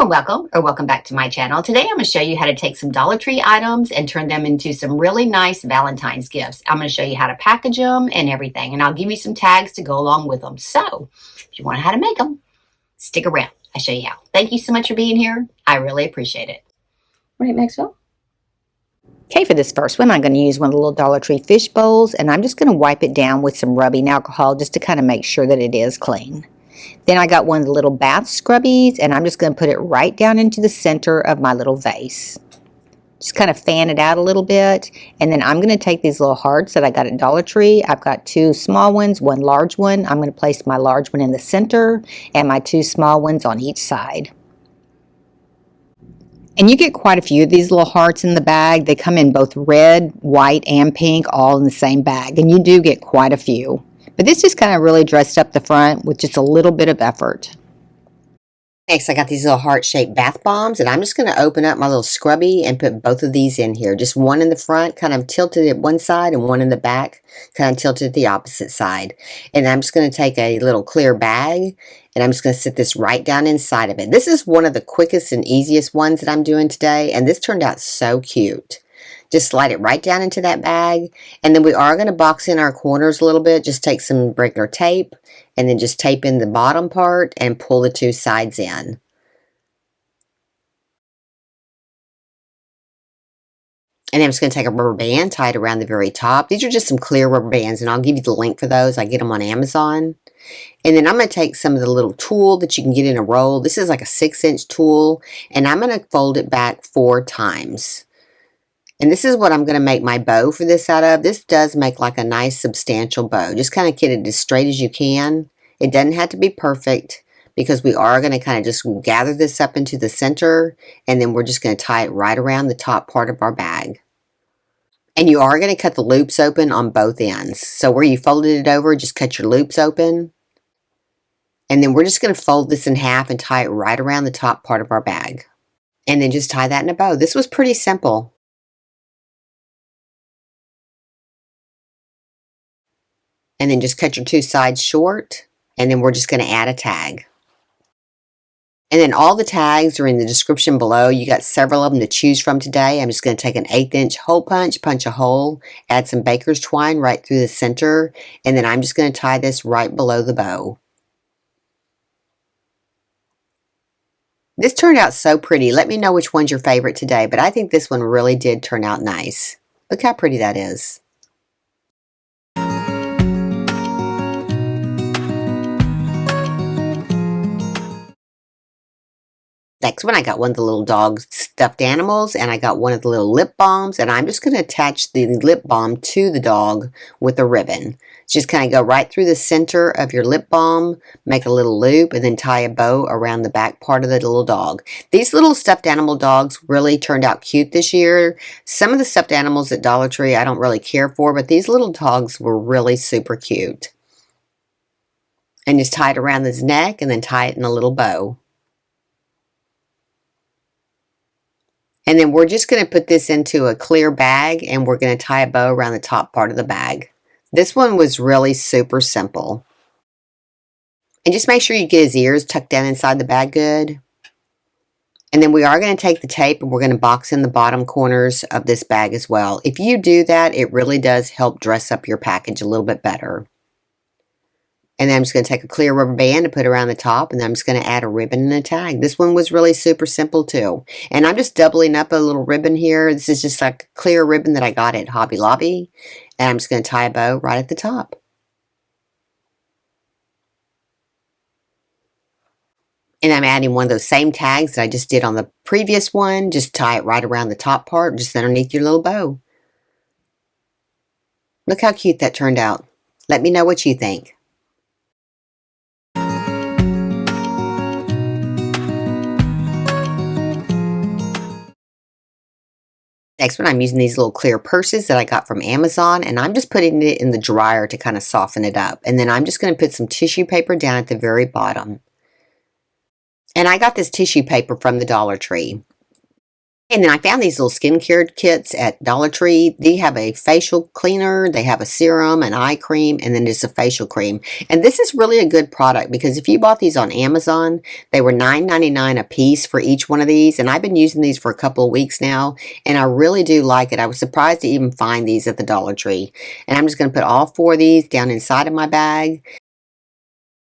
Hello and welcome back to my channel. Today I'm going to show you how to take some Dollar Tree items and turn them into some really nice Valentine's gifts. I'm going to show you how to package them and everything, and I'll give you some tags to go along with them. So if you want to know how to make them, stick around. I'll show you how. Thank you so much for being here. I really appreciate it. Right, Maxwell? Okay, for this first one, I'm going to use one of the little Dollar Tree fish bowls, and I'm just going to wipe it down with some rubbing alcohol just to kind of make sure that it is clean. Then I got one of the little bath scrubbies, and I'm just going to put it right down into the center of my little vase. Just kind of fan it out a little bit, and then I'm going to take these little hearts that I got at Dollar Tree. I've got two small ones, one large one. I'm going to place my large one in the center and my two small ones on each side. And you get quite a few of these little hearts in the bag. They come in both red, white, and pink, all in the same bag, and you do get quite a few. But this just kind of really dressed up the front with just a little bit of effort. Next, I got these little heart-shaped bath bombs, and I'm just going to open up my little scrubby and put both of these in here. Just one in the front, kind of tilted at one side, and one in the back, kind of tilted at the opposite side. And I'm just going to take a little clear bag, and I'm just going to sit this right down inside of it. This is one of the quickest and easiest ones that I'm doing today, and this turned out so cute. Just slide it right down into that bag, and then we are going to box in our corners a little bit. Just take some regular tape, and then just tape in the bottom part and pull the two sides in. And then I'm just going to take a rubber band, tie it around the very top. These are just some clear rubber bands, and I'll give you the link for those. I get them on Amazon. And then I'm going to take some of the little tulle that you can get in a roll. This is like a 6-inch tulle, and I'm going to fold it back 4 times. And this is what I'm going to make my bow for this out of. This does make like a nice substantial bow. Just kind of get it as straight as you can. It doesn't have to be perfect because we are going to kind of just gather this up into the center, and then we're just going to tie it right around the top part of our bag. And you are going to cut the loops open on both ends. So where you folded it over, just cut your loops open. And then we're just going to fold this in half and tie it right around the top part of our bag. And then just tie that in a bow. This was pretty simple. And then just cut your two sides short, and then we're just going to add a tag. And then all the tags are in the description below. You got several of them to choose from today. I'm just going to take an 1/8-inch hole punch, punch a hole, add some baker's twine right through the center, and then I'm just going to tie this right below the bow. This turned out so pretty. Let me know which one's your favorite today, but I think this one really did turn out nice. Look how pretty that is. Next one, I got one of the little dog stuffed animals, and I got one of the little lip balms, and I'm just going to attach the lip balm to the dog with a ribbon. Just kind of go right through the center of your lip balm, make a little loop, and then tie a bow around the back part of the little dog. These little stuffed animal dogs really turned out cute this year. Some of the stuffed animals at Dollar Tree I don't really care for, but these little dogs were really super cute. And just tie it around his neck, and then tie it in a little bow. And then we're just going to put this into a clear bag, and we're going to tie a bow around the top part of the bag. This one was really super simple. And just make sure you get his ears tucked down inside the bag good. And then we are going to take the tape, and we're going to box in the bottom corners of this bag as well. If you do that, it really does help dress up your package a little bit better. And then I'm just going to take a clear rubber band to put around the top, and then I'm just going to add a ribbon and a tag. This one was really super simple too. And I'm just doubling up a little ribbon here. This is just like a clear ribbon that I got at Hobby Lobby. And I'm just going to tie a bow right at the top. And I'm adding one of those same tags that I just did on the previous one. Just tie it right around the top part, just underneath your little bow. Look how cute that turned out. Let me know what you think. Next one, I'm using these little clear purses that I got from Amazon, and I'm just putting it in the dryer to kind of soften it up. And then I'm just going to put some tissue paper down at the very bottom. And I got this tissue paper from the Dollar Tree. And then I found these little skincare kits at Dollar Tree. They have a facial cleaner, they have a serum, an eye cream, and then just a facial cream. And this is really a good product because if you bought these on Amazon, they were $9.99 a piece for each one of these. And I've been using these for a couple of weeks now, and I really do like it. I was surprised to even find these at the Dollar Tree. And I'm just going to put all 4 of these down inside of my bag.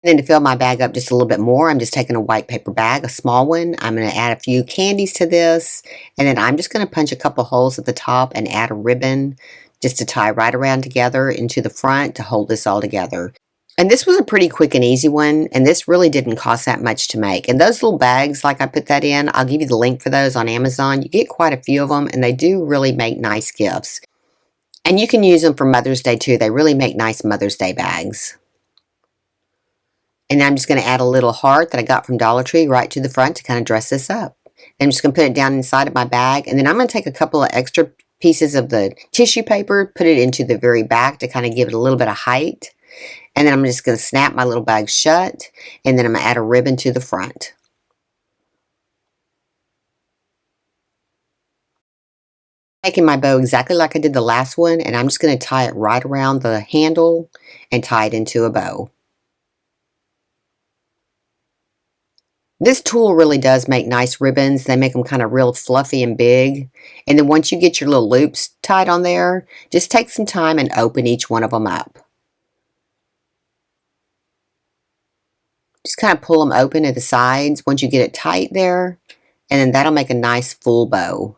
Then to fill my bag up just a little bit more, I'm just taking a white paper bag, a small one. I'm going to add a few candies to this, and then I'm just going to punch a couple holes at the top and add a ribbon just to tie right around together into the front to hold this all together. And this was a pretty quick and easy one, and this really didn't cost that much to make. And those little bags, like I put that in, I'll give you the link for those on Amazon. You get quite a few of them, and they do really make nice gifts. And you can use them for Mother's Day too. They really make nice Mother's Day bags. And I'm just going to add a little heart that I got from Dollar Tree right to the front to kind of dress this up. I'm just going to put it down inside of my bag. And then I'm going to take a couple of extra pieces of the tissue paper, put it into the very back to kind of give it a little bit of height. And then I'm just going to snap my little bag shut. And then I'm going to add a ribbon to the front. Making my bow exactly like I did the last one. And I'm just going to tie it right around the handle and tie it into a bow. This tool really does make nice ribbons. They make them kind of real fluffy and big. And then once you get your little loops tied on there, just take some time and open each one of them up. Just kind of pull them open at the sides once you get it tight there. And then that'll make a nice full bow.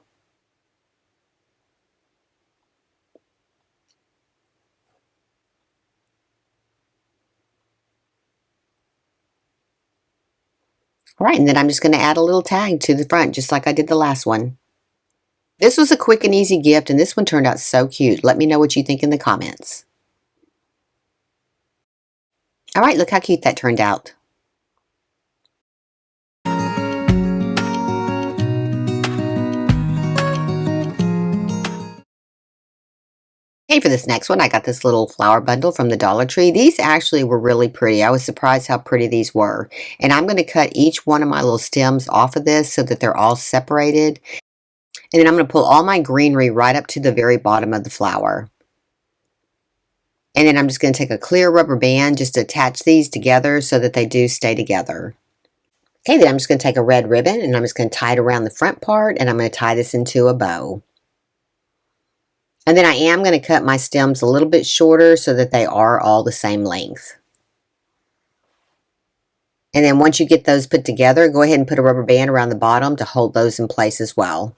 All right, and then I'm just going to add a little tag to the front, just like I did the last one. This was a quick and easy gift, and this one turned out so cute. Let me know what you think in the comments. All right, look how cute that turned out. Okay, for this next one, I got this little flower bundle from the Dollar Tree. These actually were really pretty. I was surprised how pretty these were. And I'm going to cut each one of my little stems off of this so that they're all separated. And then I'm going to pull all my greenery right up to the very bottom of the flower. And then I'm just going to take a clear rubber band just to attach these together so that they do stay together. Okay, then I'm just going to take a red ribbon and I'm just going to tie it around the front part, and I'm going to tie this into a bow. And then I am going to cut my stems a little bit shorter so that they are all the same length. And then once you get those put together, go ahead and put a rubber band around the bottom to hold those in place as well.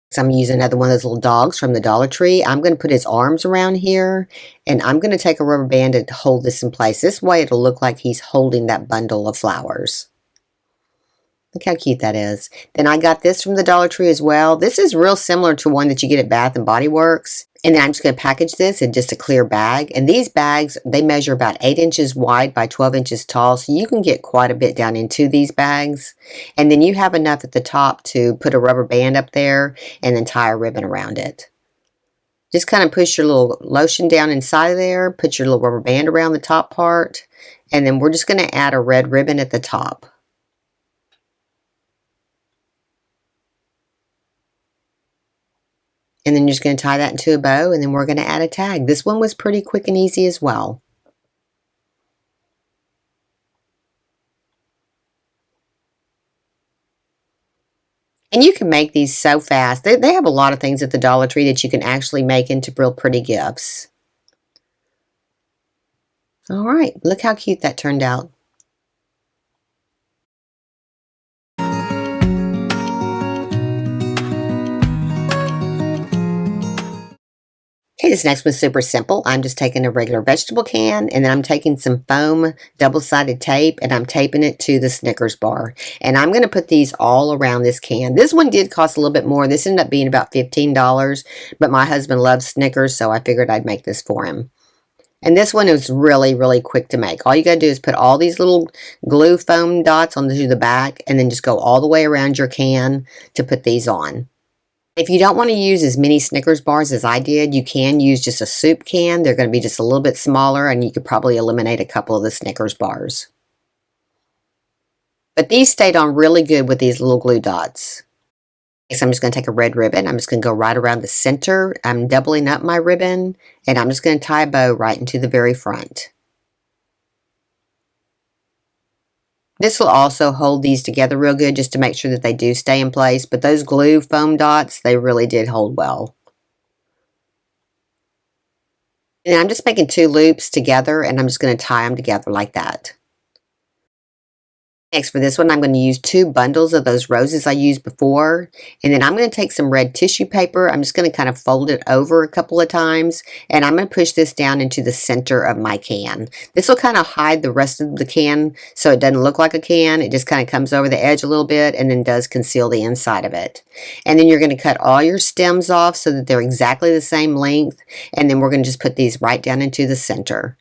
So I'm using another one of those little dogs from the Dollar Tree. I'm going to put his arms around here, and I'm going to take a rubber band to hold this in place. This way it'll look like he's holding that bundle of flowers. Look how cute that is. Then I got this from the Dollar Tree as well. This is real similar to one that you get at Bath and Body Works. And then I'm just going to package this in just a clear bag. And these bags, they measure about 8 inches wide by 12 inches tall. So you can get quite a bit down into these bags. And then you have enough at the top to put a rubber band up there and then tie a ribbon around it. Just kind of push your little lotion down inside of there. Put your little rubber band around the top part. And then we're just going to add a red ribbon at the top. And then you're just going to tie that into a bow, and then we're going to add a tag. This one was pretty quick and easy as well. And you can make these so fast. They have a lot of things at the Dollar Tree that you can actually make into real pretty gifts. All right, look how cute that turned out. Okay, this next one's super simple. I'm just taking a regular vegetable can, and then I'm taking some foam double-sided tape, and I'm taping it to the Snickers bar. And I'm going to put these all around this can. This one did cost a little bit more. This ended up being about $15, but my husband loves Snickers, so I figured I'd make this for him. And this one is really, really quick to make. All you got to do is put all these little glue foam dots onto the back, and then just go all the way around your can to put these on. If you don't want to use as many Snickers bars as I did, you can use just a soup can. They're going to be just a little bit smaller, and you could probably eliminate a couple of the Snickers bars. But these stayed on really good with these little glue dots. So I'm just going to take a red ribbon. I'm just going to go right around the center. I'm doubling up my ribbon, and I'm just going to tie a bow right into the very front. This will also hold these together real good just to make sure that they do stay in place, but those glue foam dots, they really did hold well. And I'm just making 2 loops together, and I'm just going to tie them together like that. Next, for this one, I'm going to use 2 bundles of those roses I used before, and then I'm going to take some red tissue paper. I'm just going to kind of fold it over a couple of times, and I'm going to push this down into the center of my can. This will kind of hide the rest of the can so it doesn't look like a can. It just kind of comes over the edge a little bit and then does conceal the inside of it. And then you're going to cut all your stems off so that they're exactly the same length, and then we're going to just put these right down into the center.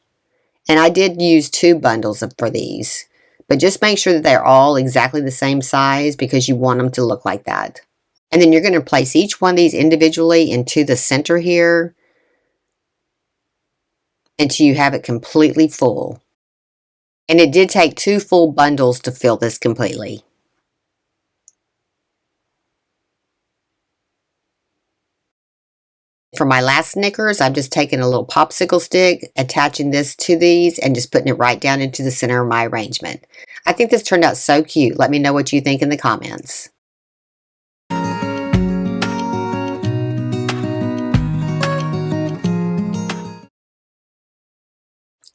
And I did use 2 bundles for these. But just make sure that they're all exactly the same size because you want them to look like that. And then you're going to place each one of these individually into the center here until you have it completely full. And it did take 2 full bundles to fill this completely. For my last Snickers, I've just taken a little popsicle stick, attaching this to these, and just putting it right down into the center of my arrangement. I think this turned out so cute. Let me know what you think in the comments.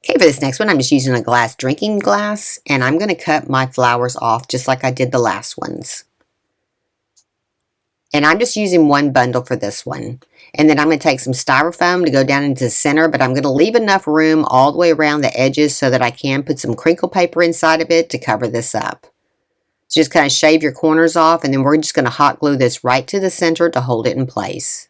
Okay, for this next one, I'm just using a drinking glass, and I'm going to cut my flowers off just like I did the last ones. And I'm just using 1 bundle for this one. And then I'm going to take some styrofoam to go down into the center, but I'm going to leave enough room all the way around the edges so that I can put some crinkle paper inside of it to cover this up. So just kind of shave your corners off, and then we're just going to hot glue this right to the center to hold it in place.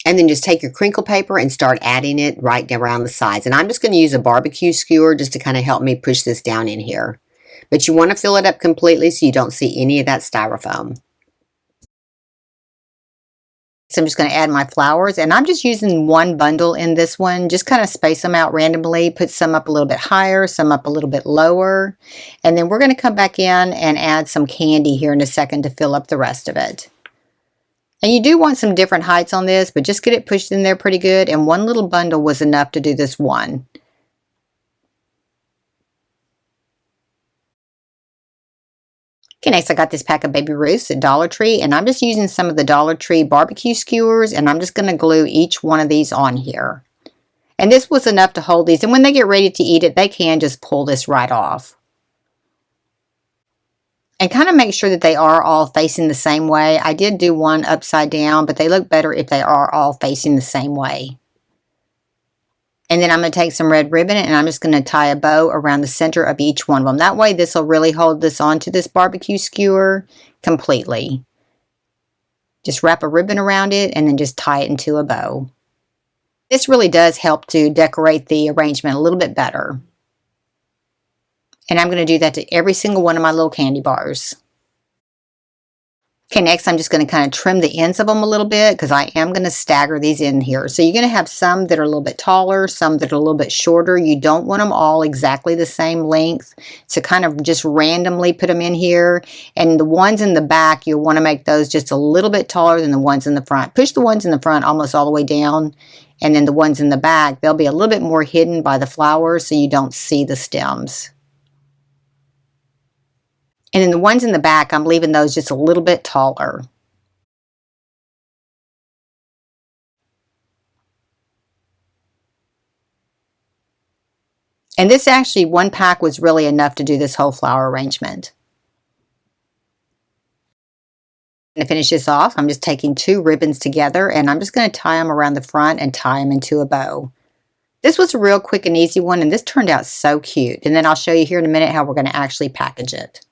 And then just take your crinkle paper and start adding it right around the sides. And I'm just going to use a barbecue skewer just to kind of help me push this down in here. But you want to fill it up completely so you don't see any of that styrofoam. So I'm just going to add my flowers, and I'm just using 1 bundle in this one. Just kind of space them out randomly, put some up a little bit higher, some up a little bit lower. And then we're going to come back in and add some candy here in a second to fill up the rest of it. And you do want some different heights on this, but just get it pushed in there pretty good. And 1 little bundle was enough to do this one. Okay, next I got this pack of Baby Ruths at Dollar Tree, and I'm just using some of the Dollar Tree barbecue skewers, and I'm just going to glue each one of these on here. And this was enough to hold these, and when they get ready to eat it, they can just pull this right off. And kind of make sure that they are all facing the same way. I did do one upside down, but they look better if they are all facing the same way. And then I'm going to take some red ribbon, and I'm just going to tie a bow around the center of each one of them. That way this will really hold this onto this barbecue skewer completely. Just wrap a ribbon around it and then just tie it into a bow. This really does help to decorate the arrangement a little bit better. And I'm going to do that to every single one of my little candy bars. Okay, next I'm just going to kind of trim the ends of them a little bit because I am going to stagger these in here. So you're going to have some that are a little bit taller, some that are a little bit shorter. You don't want them all exactly the same length. So kind of just randomly put them in here. And the ones in the back, you'll want to make those just a little bit taller than the ones in the front. Push the ones in the front almost all the way down. And then the ones in the back, they'll be a little bit more hidden by the flowers so you don't see the stems. And then the ones in the back, I'm leaving those just a little bit taller. And this actually, 1 pack was really enough to do this whole flower arrangement. To finish this off, I'm just taking 2 ribbons together, and I'm just going to tie them around the front and tie them into a bow. This was a real quick and easy one, and this turned out so cute. And then I'll show you here in a minute how we're going to actually package it.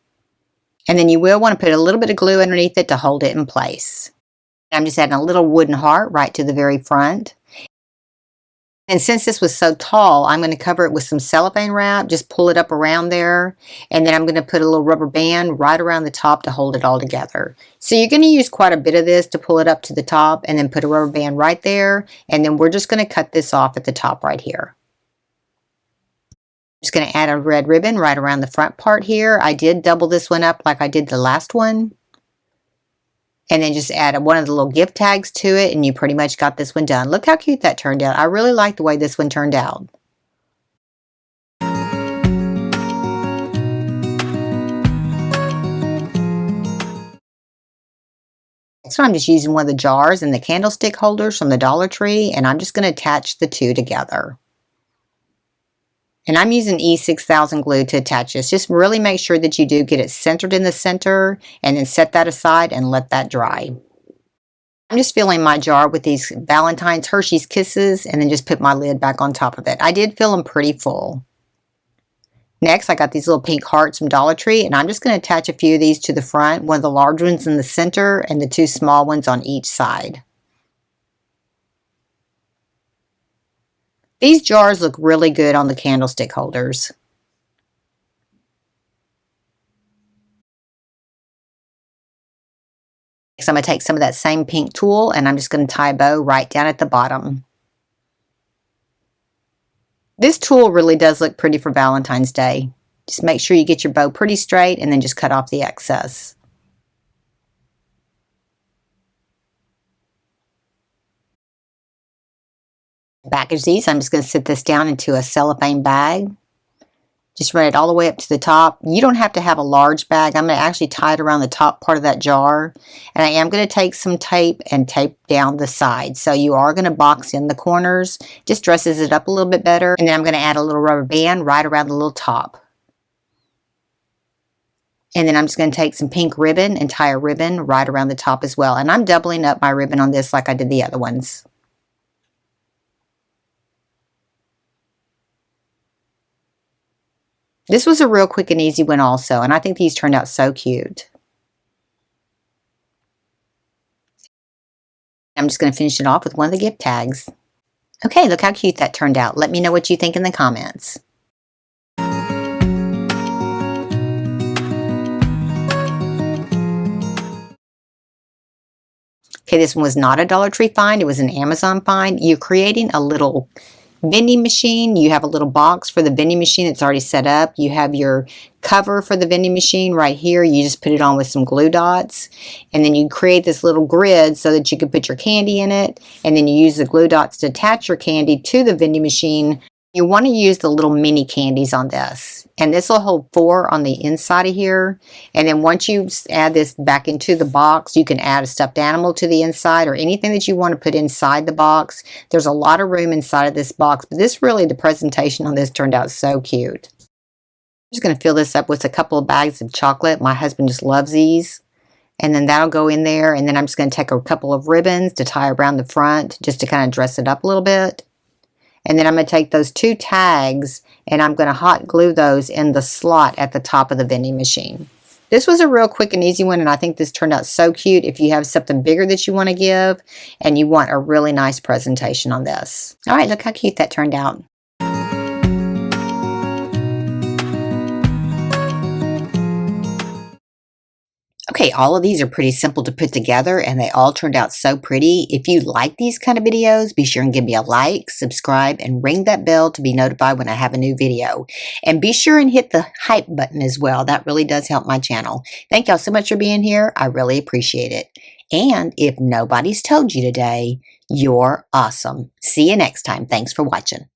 And then you will want to put a little bit of glue underneath it to hold it in place. I'm just adding a little wooden heart right to the very front. And since this was so tall, I'm going to cover it with some cellophane wrap, just pull it up around there. And then I'm going to put a little rubber band right around the top to hold it all together. So you're going to use quite a bit of this to pull it up to the top, and then put a rubber band right there. And then we're just going to cut this off at the top right here. Just going to add a red ribbon right around the front part here. I did double this one up like I did the last one. And then just add one of the little gift tags to it, and you pretty much got this one done. Look how cute that turned out. I really like the way this one turned out. So I'm just using one of the jars and the candlestick holders from the Dollar Tree, and I'm just going to attach the two together. And I'm using E6000 glue to attach this. Just really make sure that you do get it centered in the center, and then set that aside and let that dry. I'm just filling my jar with these Valentine's Hershey's Kisses, and then just put my lid back on top of it. I did fill them pretty full. Next, I got these little pink hearts from Dollar Tree, and I'm just going to attach a few of these to the front, one of the large ones in the center, and the two small ones on each side. These jars look really good on the candlestick holders. Next, I'm going to take some of that same pink tulle, and I'm just going to tie a bow right down at the bottom. This tulle really does look pretty for Valentine's Day. Just make sure you get your bow pretty straight, and then just cut off the excess. Package these. I'm just going to sit this down into a cellophane bag. Just run it all the way up to the top. You don't have to have a large bag. I'm going to actually tie it around the top part of that jar. And I am going to take some tape and tape down the sides. So you are going to box in the corners. Just dresses it up a little bit better. And then I'm going to add a little rubber band right around the little top. And then I'm just going to take some pink ribbon and tie a ribbon right around the top as well. And I'm doubling up my ribbon on this like I did the other ones. This was a real quick and easy one also, and I think these turned out so cute. I'm just going to finish it off with one of the gift tags. Okay, look how cute that turned out. Let me know what you think in the comments. Okay, this one was not a Dollar Tree find. It was an Amazon find. You're creating a little vending machine. You have a little box for the vending machine that's already set up. You have your cover for the vending machine right here. You just put it on with some glue dots, and then you create this little grid so that you can put your candy in it, and then you use the glue dots to attach your candy to the vending machine. You want to use the little mini candies on this, and this will hold 4 on the inside of here. And then once you add this back into the box, you can add a stuffed animal to the inside or anything that you want to put inside the box. There's a lot of room inside of this box, but the presentation on this turned out so cute. I'm just going to fill this up with a couple of bags of chocolate. My husband just loves these. And then that'll go in there, and then I'm just going to take a couple of ribbons to tie around the front just to kind of dress it up a little bit. And then I'm going to take those 2 tags, and I'm going to hot glue those in the slot at the top of the vending machine. This was a real quick and easy one, and I think this turned out so cute if you have something bigger that you want to give and you want a really nice presentation on this. All right, look how cute that turned out. Okay, all of these are pretty simple to put together, and they all turned out so pretty. If you like these kind of videos, be sure and give me a like, subscribe, and ring that bell to be notified when I have a new video. And be sure and hit the hype button as well. That really does help my channel. Thank y'all so much for being here. I really appreciate it. And if nobody's told you today, you're awesome. See you next time. Thanks for watching.